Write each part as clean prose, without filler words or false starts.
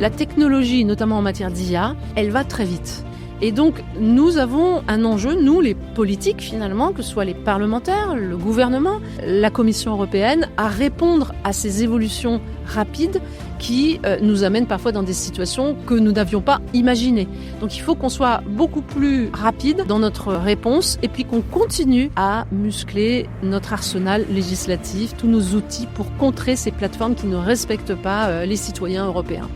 La technologie, notamment en matière d'IA, elle va très vite. Et donc, nous avons un enjeu, nous, les politiques finalement, que ce soit les parlementaires, le gouvernement, la Commission européenne, à répondre à ces évolutions rapides qui nous amènent parfois dans des situations que nous n'avions pas imaginées. Donc il faut qu'on soit beaucoup plus rapide dans notre réponse et puis qu'on continue à muscler notre arsenal législatif, tous nos outils pour contrer ces plateformes qui ne respectent pas les citoyens européens.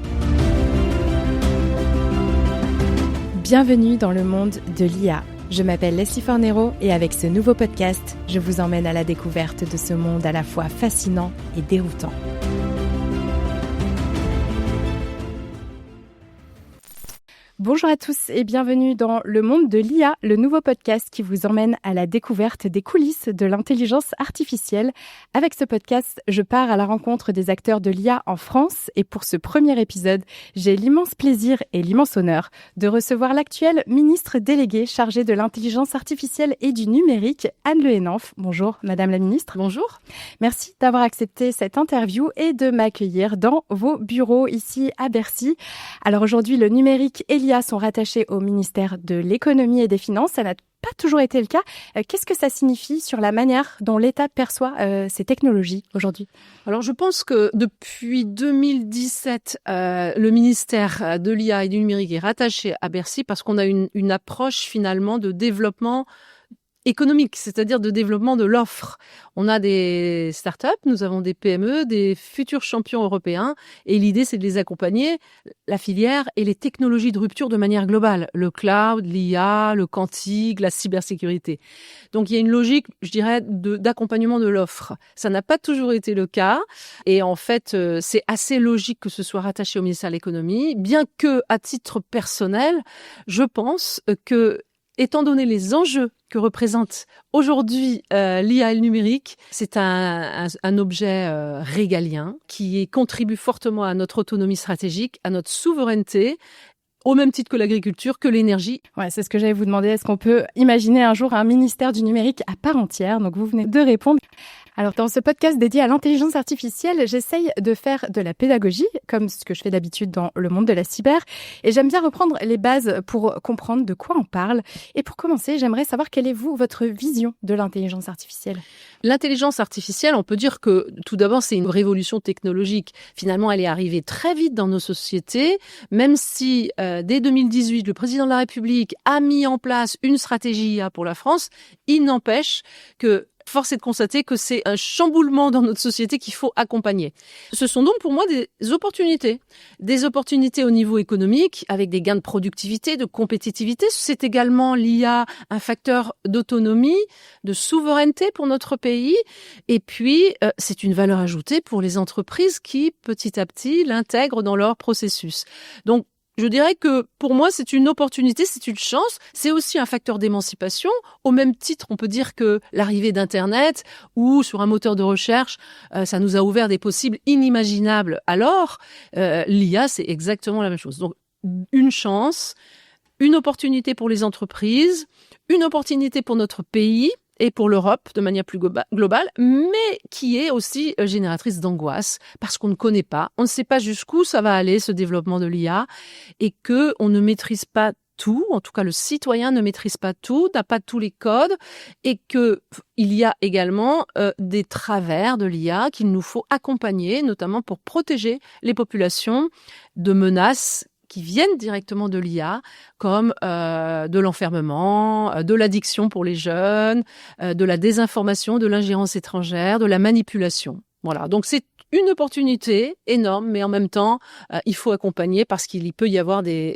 Bienvenue dans le monde de l'IA. Je m'appelle Leslie Fornero et avec ce nouveau podcast, je vous emmène à la découverte de ce monde à la fois fascinant et déroutant. Bonjour à tous et bienvenue dans Le Monde de l'IA, le nouveau podcast qui vous emmène à la découverte des coulisses de l'intelligence artificielle. Avec ce podcast, je pars à la rencontre des acteurs de l'IA en France et pour ce premier épisode, j'ai l'immense plaisir et l'immense honneur de recevoir l'actuelle ministre déléguée chargée de l'intelligence artificielle et du numérique, Anne Le Henanff. Bonjour Madame la ministre. Bonjour. Merci d'avoir accepté cette interview et de m'accueillir dans vos bureaux ici à Bercy. Alors aujourd'hui, le numérique et l'IA sont rattachés au ministère de l'économie et des finances. Ça n'a pas toujours été le cas. Qu'est-ce que ça signifie sur la manière dont l'État perçoit ces technologies aujourd'hui ? Alors je pense que depuis 2017, le ministère de l'IA et du numérique est rattaché à Bercy parce qu'on a une approche finalement de développement économique, c'est-à-dire de développement de l'offre. On a des startups, nous avons des PME, des futurs champions européens, et l'idée c'est de les accompagner, la filière et les technologies de rupture de manière globale, le cloud, l'IA, le quantique, la cybersécurité. Donc il y a une logique, je dirais, d'accompagnement de l'offre. Ça n'a pas toujours été le cas, et en fait c'est assez logique que ce soit rattaché au ministère de l'économie, bien que à titre personnel, je pense que étant donné les enjeux que représente aujourd'hui l'IA et le numérique, c'est un objet régalien qui contribue fortement à notre autonomie stratégique, à notre souveraineté, au même titre que l'agriculture, que l'énergie. Ouais, c'est ce que j'allais vous demander. Est-ce qu'on peut imaginer un jour un ministère du numérique à part entière ? Donc vous venez de répondre. Alors, dans ce podcast dédié à l'intelligence artificielle, j'essaye de faire de la pédagogie, comme ce que je fais d'habitude dans le monde de la cyber. Et j'aime bien reprendre les bases pour comprendre de quoi on parle. Et pour commencer, j'aimerais savoir quelle est, votre vision de l'intelligence artificielle ? L'intelligence artificielle, on peut dire que, tout d'abord, c'est une révolution technologique. Finalement, elle est arrivée très vite dans nos sociétés, même si, dès 2018, le président de la République a mis en place une stratégie IA pour la France. Il n'empêche que force est de constater que c'est un chamboulement dans notre société qu'il faut accompagner. Ce sont donc pour moi des opportunités au niveau économique avec des gains de productivité, de compétitivité. C'est également l'IA un facteur d'autonomie, de souveraineté pour notre pays. Et puis, c'est une valeur ajoutée pour les entreprises qui, petit à petit, l'intègrent dans leur processus. Donc, je dirais que pour moi, c'est une opportunité, c'est une chance. C'est aussi un facteur d'émancipation. Au même titre, on peut dire que l'arrivée d'Internet ou sur un moteur de recherche, ça nous a ouvert des possibles inimaginables. Alors, l'IA, c'est exactement la même chose. Donc, une chance, une opportunité pour les entreprises, une opportunité pour notre pays et pour l'Europe de manière plus globale, mais qui est aussi génératrice d'angoisse parce qu'on ne connaît pas, on ne sait pas jusqu'où ça va aller ce développement de l'IA et que on ne maîtrise pas tout, en tout cas le citoyen ne maîtrise pas tout, n'a pas tous les codes et que il y a également des travers de l'IA qu'il nous faut accompagner, notamment pour protéger les populations de menaces qui viennent directement de l'IA, comme de l'enfermement, de l'addiction pour les jeunes, de la désinformation, de l'ingérence étrangère, de la manipulation. Voilà, donc c'est une opportunité énorme, mais en même temps, il faut accompagner parce qu'il peut y avoir des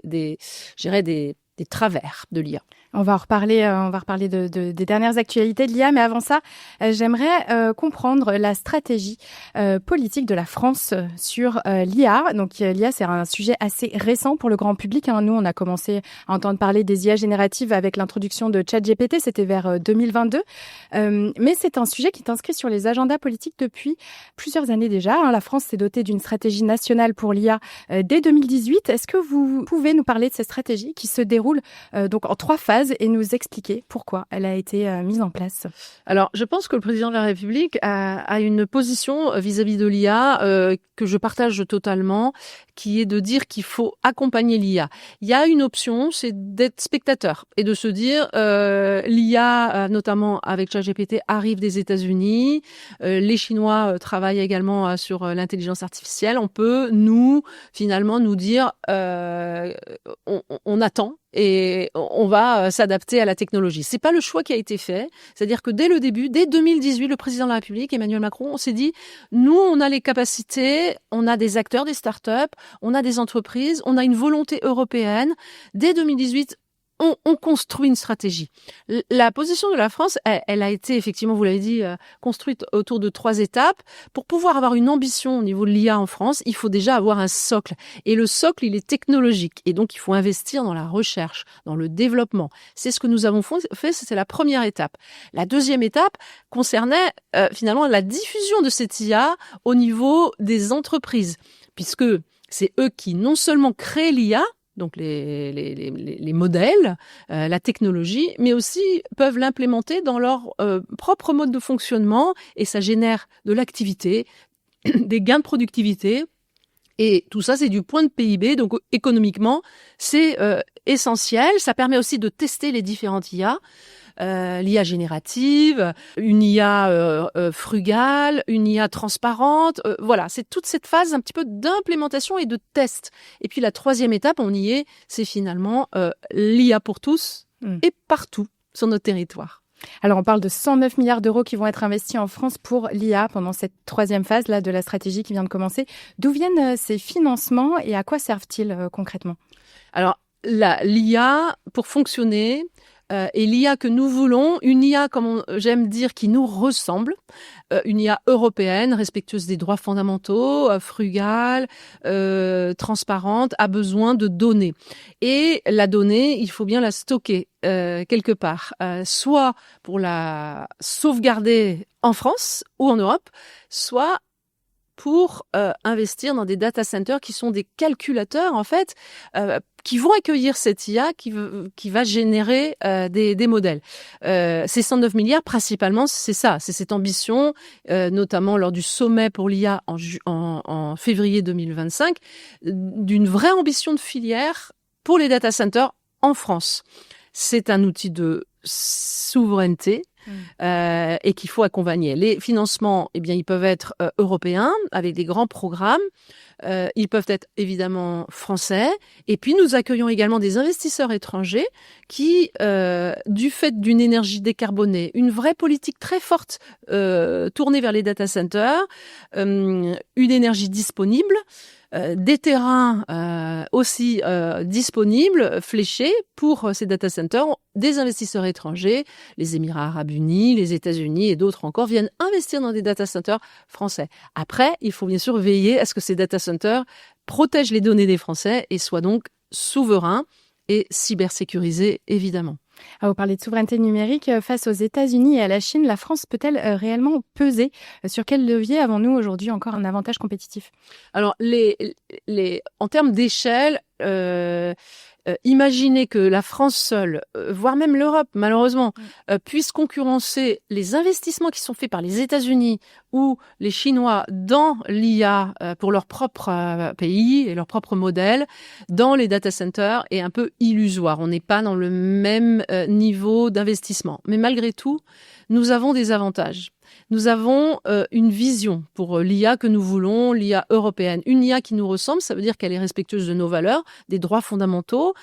travers de l'IA. On va reparler des dernières actualités de l'IA, mais avant ça, j'aimerais comprendre la stratégie politique de la France sur l'IA. Donc l'IA, c'est un sujet assez récent pour le grand public. Nous, on a commencé à entendre parler des IA génératives avec l'introduction de ChatGPT, c'était vers 2022. Mais c'est un sujet qui est inscrit sur les agendas politiques depuis plusieurs années déjà. La France s'est dotée d'une stratégie nationale pour l'IA dès 2018. Est-ce que vous pouvez nous parler de cette stratégie qui se déroule donc en 3 phases? phase et nous expliquer pourquoi elle a été mise en place. Alors, je pense que le président de la République a une position vis-à-vis de l'IA que je partage totalement, qui est de dire qu'il faut accompagner l'IA. Il y a une option, c'est d'être spectateur et de se dire l'IA, notamment avec ChatGPT, arrive des États-Unis. Les Chinois travaillent également sur l'intelligence artificielle. On peut, finalement, nous dire on attend et on va s'adapter à la technologie. C'est pas le choix qui a été fait. C'est-à-dire que dès le début, dès 2018, le président de la République, Emmanuel Macron, on s'est dit, nous, on a les capacités, on a des acteurs, des startups, on a des entreprises, on a une volonté européenne. Dès 2018, on construit une stratégie. La position de la France, elle a été effectivement, vous l'avez dit, construite autour de 3 étapes. Pour pouvoir avoir une ambition au niveau de l'IA en France, il faut déjà avoir un socle. Et le socle, il est technologique. Et donc, il faut investir dans la recherche, dans le développement. C'est ce que nous avons fait, c'était la première étape. La deuxième étape concernait finalement la diffusion de cette IA au niveau des entreprises, puisque c'est eux qui non seulement créent l'IA, donc les modèles, la technologie, mais aussi peuvent l'implémenter dans leur propre mode de fonctionnement et ça génère de l'activité, des gains de productivité. Et tout ça, c'est du point de PIB, donc économiquement, c'est essentiel. Ça permet aussi de tester les différentes IA. L'IA générative, une IA frugale, une IA transparente. Voilà, c'est toute cette phase un petit peu d'implémentation et de test. Et puis la troisième étape, on y est, c'est finalement l'IA pour tous et partout sur notre territoire. Alors, on parle de 109 milliards d'euros qui vont être investis en France pour l'IA pendant cette troisième phase là, de la stratégie qui vient de commencer. D'où viennent ces financements et à quoi servent-ils concrètement ? Alors, l'IA, pour fonctionner, et l'IA que nous voulons, une IA, comme j'aime dire, qui nous ressemble, une IA européenne, respectueuse des droits fondamentaux, frugale, transparente, a besoin de données. Et la donnée, il faut bien la stocker quelque part, soit pour la sauvegarder en France ou en Europe, soit pour investir dans des data centers qui sont des calculateurs, en fait, qui vont accueillir cette IA qui va générer des modèles. Ces 109 milliards, principalement, c'est ça, c'est cette ambition, notamment lors du sommet pour l'IA en février 2025, d'une vraie ambition de filière pour les data centers en France. C'est un outil de souveraineté, et qu'il faut accompagner. Les financements, eh bien, ils peuvent être européens avec des grands programmes. Ils peuvent être évidemment français. Et puis, nous accueillons également des investisseurs étrangers qui, du fait d'une énergie décarbonée, une vraie politique très forte tournée vers les data centers, une énergie disponible, des terrains aussi disponibles, fléchés pour ces data centers, des investisseurs étrangers, les Émirats arabes unis, les États-Unis et d'autres encore viennent investir dans des data centers français. Après, il faut bien sûr veiller à ce que ces data centers protègent les données des Français et soient donc souverains et cybersécurisés, évidemment. Vous parlez de souveraineté numérique. Face aux États-Unis et à la Chine, la France peut-elle réellement peser ? Sur quel levier avons-nous aujourd'hui encore un avantage compétitif ? Alors, en termes d'échelle, imaginez que la France seule, voire même l'Europe, malheureusement, puisse concurrencer les investissements qui sont faits par les États-Unis ou les Chinois dans l'IA pour leur propre pays et leur propre modèle, dans les data centers, est un peu illusoire. On n'est pas dans le même niveau d'investissement. Mais malgré tout, nous avons des avantages. Nous avons une vision pour l'IA que nous voulons, l'IA européenne. Une IA qui nous ressemble, ça veut dire qu'elle est respectueuse de nos valeurs, des droits fondamentaux,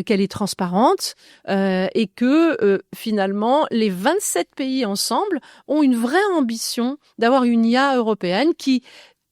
qu'elle est transparente et que finalement, les 27 pays ensemble ont une vraie ambition d'avoir une IA européenne qui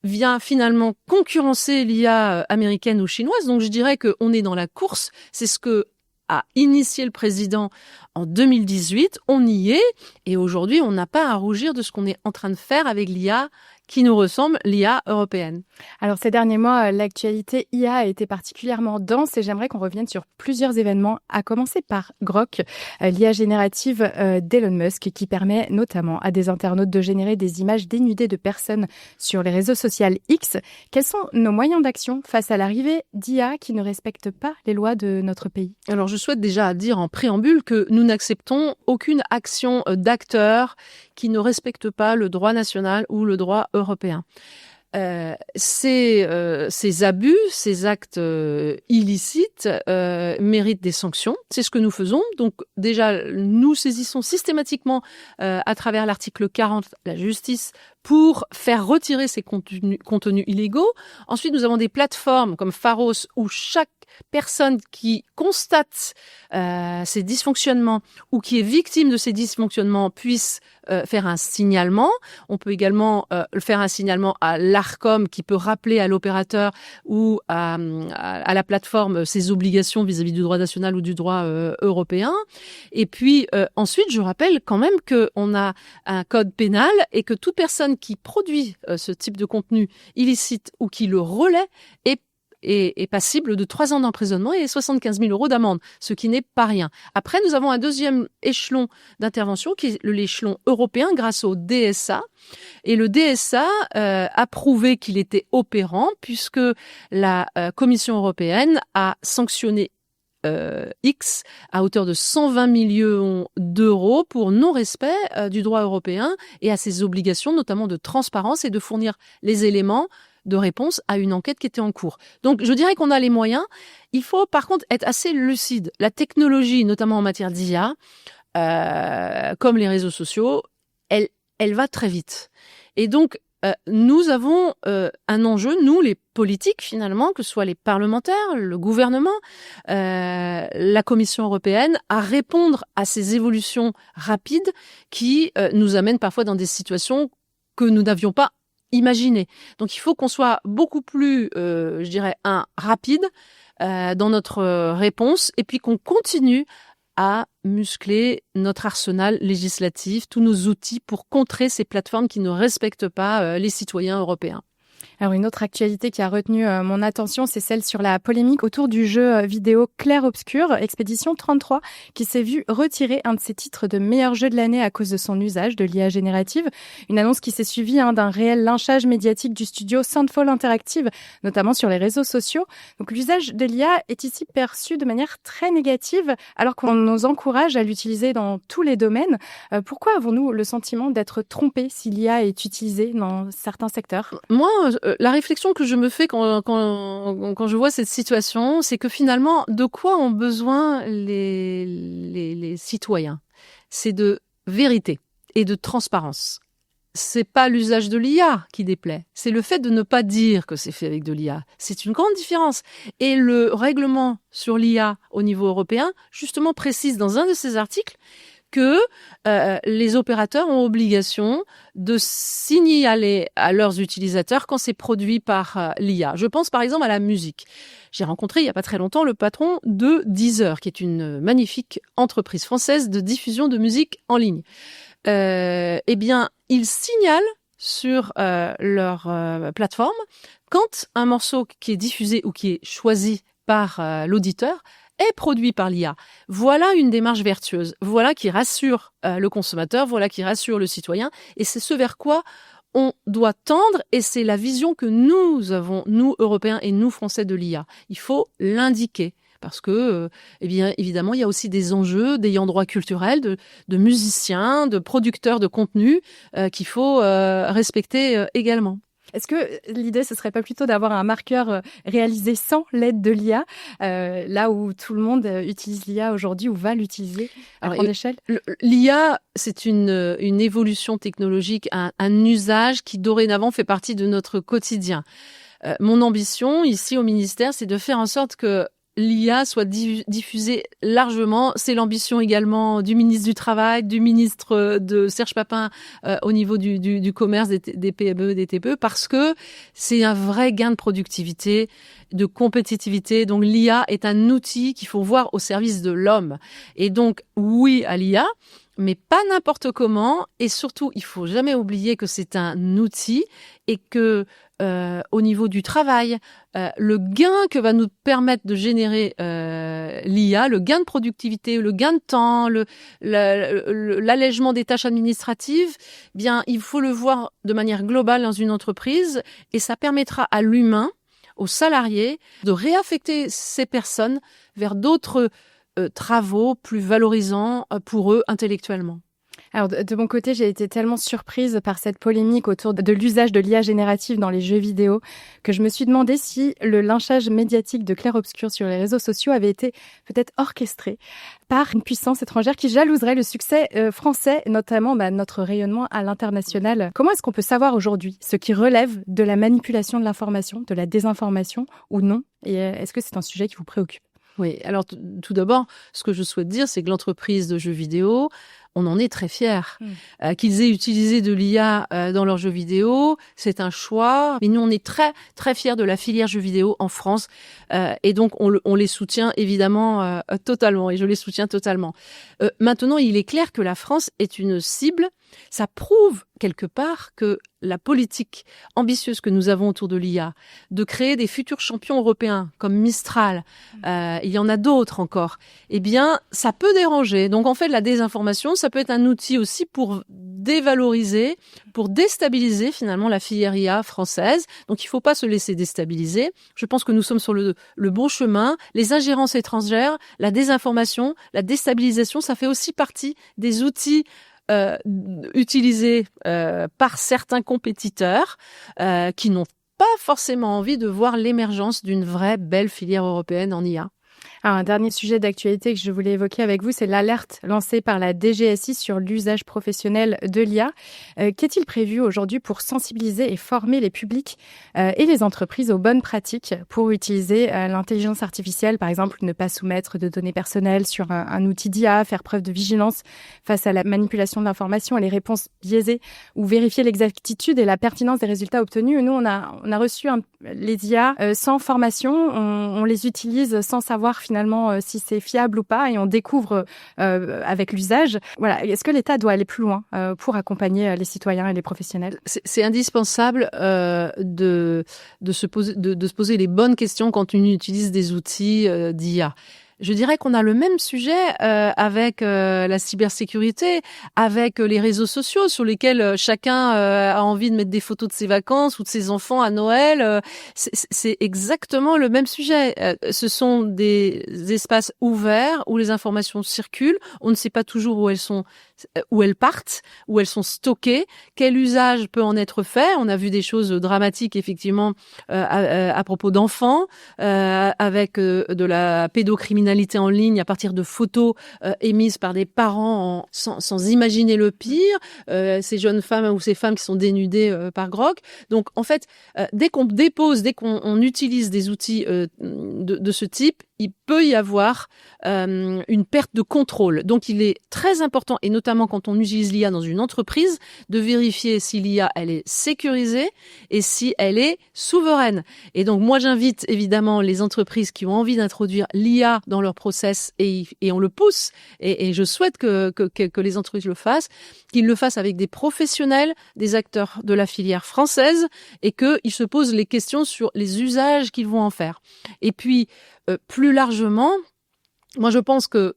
vient finalement concurrencer l'IA américaine ou chinoise. Donc je dirais qu'on est dans la course. C'est ce que a initié le président en 2018, on y est, et aujourd'hui, on n'a pas à rougir de ce qu'on est en train de faire avec l'IA qui nous ressemble, l'IA européenne. Alors ces derniers mois, l'actualité IA a été particulièrement dense et j'aimerais qu'on revienne sur plusieurs événements, à commencer par Grok, l'IA générative d'Elon Musk, qui permet notamment à des internautes de générer des images dénudées de personnes sur les réseaux sociaux X. Quels sont nos moyens d'action face à l'arrivée d'IA qui ne respectent pas les lois de notre pays? Alors je souhaite déjà dire en préambule que nous n'acceptons aucune action d'acteurs qui ne respectent pas le droit national ou le droit européen. Ces abus, ces actes illicites méritent des sanctions. C'est ce que nous faisons. Donc déjà, nous saisissons systématiquement à travers l'article 40 la justice pour faire retirer ces contenus illégaux. Ensuite, nous avons des plateformes comme Pharos où chaque personne qui constate ces dysfonctionnements ou qui est victime de ces dysfonctionnements puisse faire un signalement. On peut également faire un signalement à l'Arcom qui peut rappeler à l'opérateur ou à la plateforme ses obligations vis-à-vis du droit national ou du droit européen. Et puis ensuite, je rappelle quand même qu'on a un code pénal et que toute personne qui produit ce type de contenu illicite ou qui le relaie est passible de 3 ans d'emprisonnement et 75 000 € d'amende, ce qui n'est pas rien. Après, nous avons un deuxième échelon d'intervention qui est l'échelon européen grâce au DSA. Et le DSA a prouvé qu'il était opérant puisque la Commission européenne a sanctionné X à hauteur de 120 millions d'euros pour non-respect du droit européen et à ses obligations, notamment de transparence et de fournir les éléments de réponse à une enquête qui était en cours. Donc, je dirais qu'on a les moyens. Il faut, par contre, être assez lucide. La technologie, notamment en matière d'IA, comme les réseaux sociaux, elle va très vite. Et donc, nous avons un enjeu, nous, les politiques, finalement, que ce soit les parlementaires, le gouvernement, la Commission européenne, à répondre à ces évolutions rapides qui nous amènent parfois dans des situations que nous n'avions pas imaginées. Donc, il faut qu'on soit beaucoup plus, je dirais, rapide dans notre réponse et puis qu'on continue à muscler notre arsenal législatif, tous nos outils pour contrer ces plateformes qui ne respectent pas les citoyens européens. Alors une autre actualité qui a retenu mon attention, c'est celle sur la polémique autour du jeu vidéo Clair-Obscur, Expédition 33, qui s'est vu retirer un de ses titres de meilleur jeu de l'année à cause de son usage de l'IA générative. Une annonce qui s'est suivie d'un réel lynchage médiatique du studio Soundfall Interactive, notamment sur les réseaux sociaux. Donc l'usage de l'IA est ici perçu de manière très négative, alors qu'on nous encourage à l'utiliser dans tous les domaines. Pourquoi avons-nous le sentiment d'être trompés si l'IA est utilisée dans certains secteurs? Moi, la réflexion que je me fais quand je vois cette situation, c'est que finalement, de quoi ont besoin les citoyens? C'est de vérité et de transparence. C'est pas l'usage de l'IA qui déplaît, c'est le fait de ne pas dire que c'est fait avec de l'IA. C'est une grande différence. Et le règlement sur l'IA au niveau européen, justement, précise dans un de ses articles que les opérateurs ont obligation de signaler à leurs utilisateurs quand c'est produit par l'IA. Je pense par exemple à la musique. J'ai rencontré il n'y a pas très longtemps le patron de Deezer, qui est une magnifique entreprise française de diffusion de musique en ligne. Eh bien, ils signalent sur leur plateforme quand un morceau qui est diffusé ou qui est choisi par l'auditeur est produit par l'IA. Voilà une démarche vertueuse. Voilà qui rassure le consommateur, voilà qui rassure le citoyen. Et c'est ce vers quoi on doit tendre et c'est la vision que nous avons, nous, Européens et nous, Français, de l'IA. Il faut l'indiquer. Parce que, eh bien, évidemment, il y a aussi des enjeux d'ayant droit culturel, de musiciens, de producteurs de contenu qu'il faut respecter également. Est-ce que l'idée, ce serait pas plutôt d'avoir un marqueur réalisé sans l'aide de l'IA, là où tout le monde utilise l'IA aujourd'hui ou va l'utiliser à grande échelle? L'IA, c'est une évolution technologique, un usage qui dorénavant fait partie de notre quotidien. Mon ambition ici au ministère, c'est de faire en sorte que l'IA soit diffusée largement. C'est l'ambition également du ministre du Travail, du ministre de Serge Papin au niveau du commerce, des PME, des TPE, parce que c'est un vrai gain de productivité, de compétitivité. Donc l'IA est un outil qu'il faut voir au service de l'homme. Et donc oui à l'IA, mais pas n'importe comment. Et surtout, il faut jamais oublier que c'est un outil et que au niveau du travail, le gain que va nous permettre de générer l'IA, le gain de productivité, le gain de temps, l'allègement des tâches administratives, bien, il faut le voir de manière globale dans une entreprise et ça permettra à l'humain, aux salariés, de réaffecter ces personnes vers d'autres travaux plus valorisants pour eux intellectuellement. Alors, de mon côté, j'ai été tellement surprise par cette polémique autour de l'usage de l'IA générative dans les jeux vidéo que je me suis demandé si le lynchage médiatique de Clair Obscur sur les réseaux sociaux avait été peut-être orchestré par une puissance étrangère qui jalouserait le succès français, notamment notre rayonnement à l'international. Comment est-ce qu'on peut savoir aujourd'hui ce qui relève de la manipulation de l'information, de la désinformation ou non? Et est-ce que c'est un sujet qui vous préoccupe? Oui, alors tout d'abord, ce que je souhaite dire, c'est que l'entreprise de jeux vidéo, on en est très fiers. Qu'ils aient utilisé de l'IA dans leurs jeux vidéo, c'est un choix. Mais nous, on est très, très fiers de la filière jeux vidéo en France. Et donc, on les soutient évidemment totalement. Et je les soutiens totalement. Maintenant, il est clair que la France est une cible. Ça prouve quelque part que la politique ambitieuse que nous avons autour de l'IA, de créer des futurs champions européens comme Mistral, il y en a d'autres encore, eh bien, ça peut déranger. Donc, en fait, la désinformation, ça peut être un outil aussi pour dévaloriser, pour déstabiliser finalement la filière IA française. Donc, il ne faut pas se laisser déstabiliser. Je pense que nous sommes sur le bon chemin. Les ingérences étrangères, la désinformation, la déstabilisation, ça fait aussi partie des outils utilisés par certains compétiteurs qui n'ont pas forcément envie de voir l'émergence d'une vraie belle filière européenne en IA. Alors, un dernier sujet d'actualité que je voulais évoquer avec vous, c'est l'alerte lancée par la DGSI sur l'usage professionnel de l'IA. Qu'est-il prévu aujourd'hui pour sensibiliser et former les publics et les entreprises aux bonnes pratiques pour utiliser l'intelligence artificielle, par exemple, ne pas soumettre de données personnelles sur un outil d'IA, faire preuve de vigilance face à la manipulation de l'information et les réponses biaisées, ou vérifier l'exactitude et la pertinence des résultats obtenus. Nous, on a reçu les IA sans formation, on les utilise sans savoir finalement si c'est fiable ou pas et on découvre avec l'usage. Voilà. Est-ce que l'État doit aller plus loin pour accompagner les citoyens et les professionnels? C'est indispensable de se poser les bonnes questions quand on utilise des outils d'IA. Je dirais qu'on a le même sujet avec la cybersécurité, avec les réseaux sociaux sur lesquels chacun a envie de mettre des photos de ses vacances ou de ses enfants à Noël. C'est exactement le même sujet. Ce sont des espaces ouverts où les informations circulent. On ne sait pas toujours où elles partent, où elles sont stockées, quel usage peut en être fait. On a vu des choses dramatiques effectivement à propos d'enfants, avec de la pédocriminalité en ligne à partir de photos émises par des parents sans imaginer le pire, ces jeunes femmes ou ces femmes qui sont dénudées par Grok. Donc en fait, dès qu'on utilise des outils de ce type, il peut y avoir une perte de contrôle. Donc il est très important, et notamment quand on utilise l'IA dans une entreprise, de vérifier si l'IA elle est sécurisée et si elle est souveraine. Et donc moi j'invite évidemment les entreprises qui ont envie d'introduire l'IA dans leur process, et on le pousse, et je souhaite que les entreprises le fassent, qu'ils le fassent avec des professionnels, des acteurs de la filière française, et qu'ils se posent les questions sur les usages qu'ils vont en faire. Et puis plus largement, moi je pense que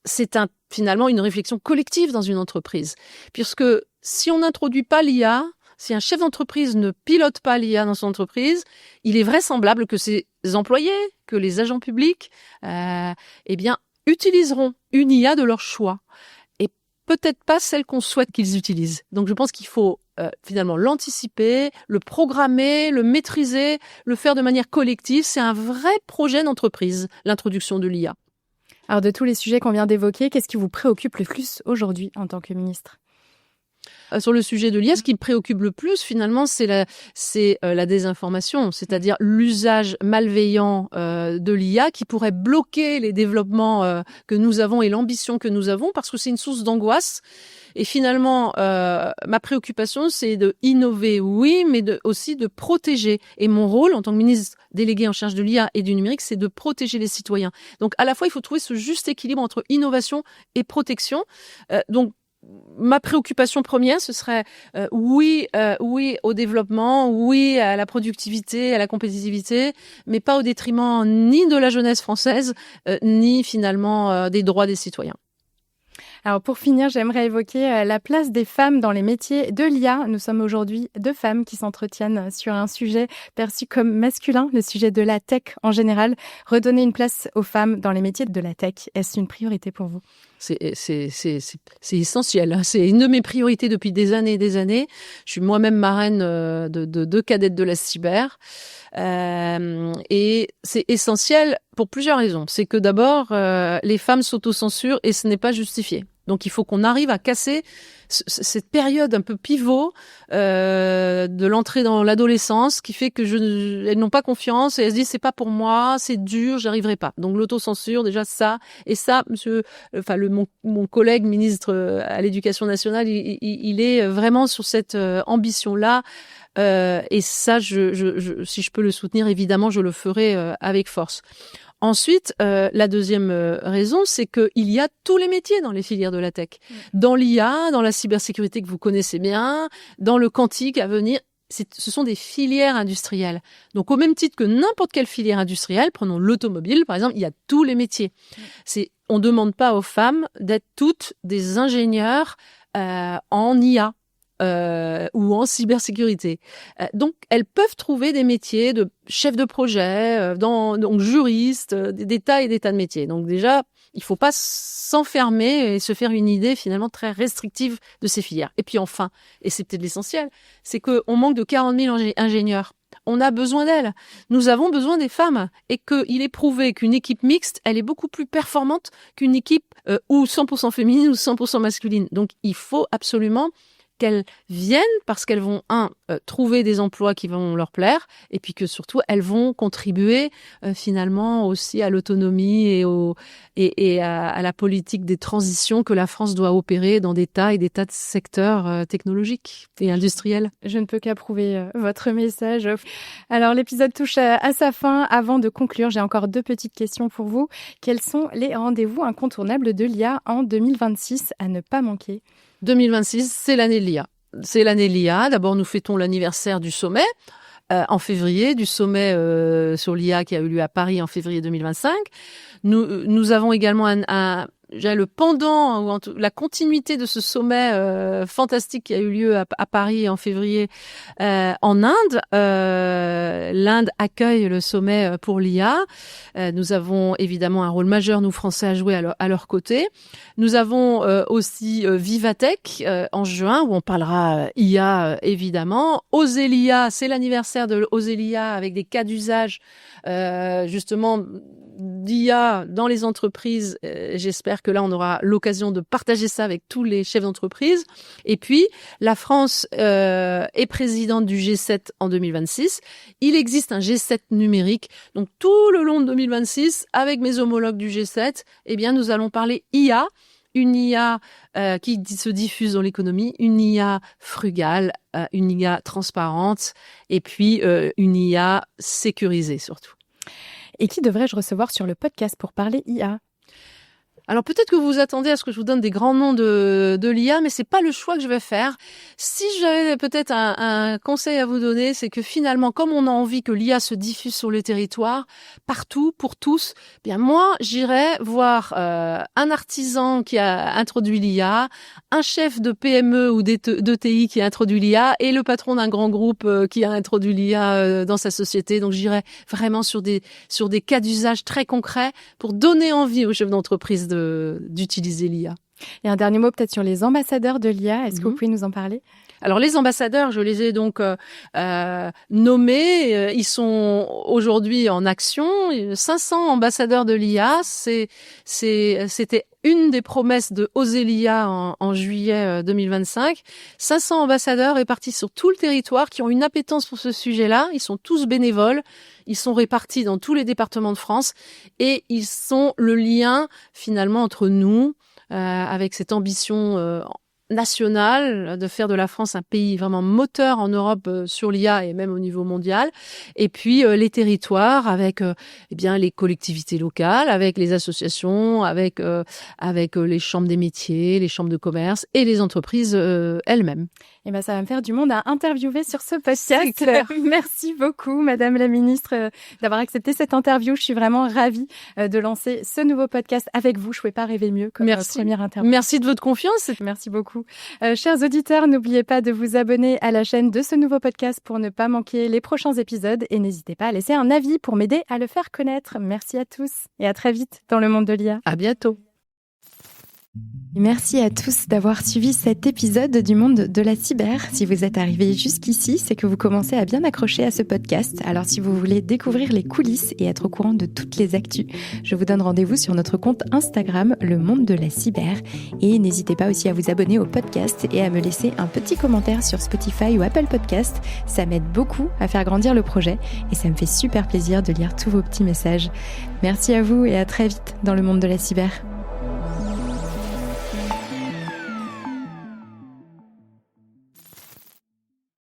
c'est finalement une réflexion collective dans une entreprise, puisque si on n'introduit pas l'IA, si un chef d'entreprise ne pilote pas l'IA dans son entreprise, il est vraisemblable que ses employés, que les agents publics, utiliseront une IA de leur choix, et peut-être pas celle qu'on souhaite qu'ils utilisent. Donc je pense qu'il faut finalement l'anticiper, le programmer, le maîtriser, le faire de manière collective. C'est un vrai projet d'entreprise, l'introduction de l'IA. Alors de tous les sujets qu'on vient d'évoquer, qu'est-ce qui vous préoccupe le plus aujourd'hui en tant que ministre ? Sur le sujet de l'IA, ce qui me préoccupe le plus, finalement, c'est la désinformation, c'est-à-dire l'usage malveillant de l'IA qui pourrait bloquer les développements que nous avons et l'ambition que nous avons, parce que c'est une source d'angoisse. Et finalement, ma préoccupation, c'est de innover, oui, mais aussi de protéger. Et mon rôle, en tant que ministre délégué en charge de l'IA et du numérique, c'est de protéger les citoyens. Donc, à la fois, il faut trouver ce juste équilibre entre innovation et protection. Donc, ma préoccupation première, ce serait oui au développement, oui à la productivité, à la compétitivité, mais pas au détriment ni de la jeunesse française, ni finalement des droits des citoyens. Alors pour finir, j'aimerais évoquer la place des femmes dans les métiers de l'IA. Nous sommes aujourd'hui 2 femmes qui s'entretiennent sur un sujet perçu comme masculin, le sujet de la tech en général. Redonner une place aux femmes dans les métiers de la tech, est-ce une priorité pour vous ? C'est essentiel. C'est une de mes priorités depuis des années et des années. Je suis moi-même marraine de 2 cadettes de la cyber. Et c'est essentiel pour plusieurs raisons. C'est que d'abord, les femmes s'autocensurent et ce n'est pas justifié. Donc il faut qu'on arrive à casser cette période un peu pivot de l'entrée dans l'adolescence qui fait que elles n'ont pas confiance et elles se disent c'est pas pour moi, c'est dur, j'arriverai pas. Donc l'autocensure, déjà ça. Et ça, mon collègue ministre à l'Éducation nationale, il est vraiment sur cette ambition-là. Et ça, si je peux le soutenir, évidemment, je le ferai avec force. Ensuite, la deuxième raison, c'est qu'il y a tous les métiers dans les filières de la tech. Dans l'IA, dans la cybersécurité que vous connaissez bien, dans le quantique à venir, ce sont des filières industrielles. Donc, au même titre que n'importe quelle filière industrielle, prenons l'automobile, par exemple, il y a tous les métiers. On ne demande pas aux femmes d'être toutes des ingénieurs en IA. Ou en cybersécurité. Donc, elles peuvent trouver des métiers de chef de projet, donc juriste, des tas et des tas de métiers. Donc déjà, il faut pas s'enfermer et se faire une idée finalement très restrictive de ces filières. Et puis enfin, et c'est peut-être l'essentiel, c'est qu'on manque de 40 000 ingénieurs. On a besoin d'elles. Nous avons besoin des femmes. Et qu'il est prouvé qu'une équipe mixte, elle est beaucoup plus performante qu'une équipe ou 100% féminine ou 100% masculine. Donc, il faut absolument qu'elles viennent parce qu'elles vont, trouver des emplois qui vont leur plaire et puis que surtout, elles vont contribuer finalement aussi à l'autonomie et à la politique des transitions que la France doit opérer dans des tas et des tas de secteurs technologiques et industriels. Je ne peux qu'approuver votre message. Alors, l'épisode touche à sa fin. Avant de conclure, j'ai encore 2 petites questions pour vous. Quels sont les rendez-vous incontournables de l'IA en 2026 à ne pas manquer ? 2026, c'est l'année de l'IA. C'est l'année de l'IA. D'abord, nous fêtons l'anniversaire du sommet en février, du sommet sur l'IA qui a eu lieu à Paris en février 2025. Nous avons également le pendant ou la continuité de ce sommet fantastique qui a eu lieu à Paris en février en Inde. L'Inde accueille le sommet pour l'IA. Nous avons évidemment un rôle majeur, nous Français, à jouer à leur côté. Nous avons aussi Vivatech en juin où on parlera IA évidemment. Oser l'IA, c'est l'anniversaire de Oser l'IA avec des cas d'usage justement d'IA dans les entreprises. J'espère que là, on aura l'occasion de partager ça avec tous les chefs d'entreprise. Et puis, la France est présidente du G7 en 2026. Il existe un G7 numérique. Donc, tout le long de 2026, avec mes homologues du G7, eh bien, nous allons parler IA. Une IA qui se diffuse dans l'économie, une IA frugale, une IA transparente et puis une IA sécurisée surtout. Et qui devrais-je recevoir sur le podcast pour parler IA ? Alors peut-être que vous vous attendez à ce que je vous donne des grands noms de l'IA, mais c'est pas le choix que je vais faire. Si j'avais peut-être un conseil à vous donner, c'est que finalement, comme on a envie que l'IA se diffuse sur le territoire, partout, pour tous, eh bien moi, j'irais voir un artisan qui a introduit l'IA, un chef de PME ou d'ETI qui a introduit l'IA et le patron d'un grand groupe qui a introduit l'IA dans sa société. Donc j'irais vraiment sur des cas d'usage très concrets pour donner envie aux chefs d'entreprise d'utiliser l'IA. Et un dernier mot peut-être sur les ambassadeurs de l'IA. Est-ce que vous pouvez nous en parler ? Alors les ambassadeurs, je les ai donc nommés. Ils sont aujourd'hui en action. 500 ambassadeurs de l'IA. C'était une des promesses de Oser l'IA en juillet 2025. 500 ambassadeurs répartis sur tout le territoire qui ont une appétence pour ce sujet-là. Ils sont tous bénévoles. Ils sont répartis dans tous les départements de France et ils sont le lien finalement entre nous, avec cette ambition nationale de faire de la France un pays vraiment moteur en Europe sur l'IA et même au niveau mondial, et puis les territoires avec les collectivités locales, avec les associations, avec les chambres des métiers, les chambres de commerce et les entreprises elles-mêmes. Et ça va me faire du monde à interviewer sur ce podcast. Merci beaucoup, Madame la Ministre, d'avoir accepté cette interview. Je suis vraiment ravie de lancer ce nouveau podcast avec vous. Je ne pouvais pas rêver mieux comme première interview. Merci de votre confiance. Merci beaucoup. Chers auditeurs, n'oubliez pas de vous abonner à la chaîne de ce nouveau podcast pour ne pas manquer les prochains épisodes et n'hésitez pas à laisser un avis pour m'aider à le faire connaître. Merci à tous et à très vite dans le monde de l'IA. À bientôt. Merci à tous d'avoir suivi cet épisode du monde de la cyber. Si vous êtes arrivés jusqu'ici, c'est que vous commencez à bien accrocher à ce podcast. Alors si vous voulez découvrir les coulisses et être au courant de toutes les actus, je vous donne rendez-vous sur notre compte Instagram, le monde de la cyber. Et n'hésitez pas aussi à vous abonner au podcast et à me laisser un petit commentaire sur Spotify ou Apple Podcast. Ça m'aide beaucoup à faire grandir le projet et ça me fait super plaisir de lire tous vos petits messages. Merci à vous et à très vite dans le monde de la cyber.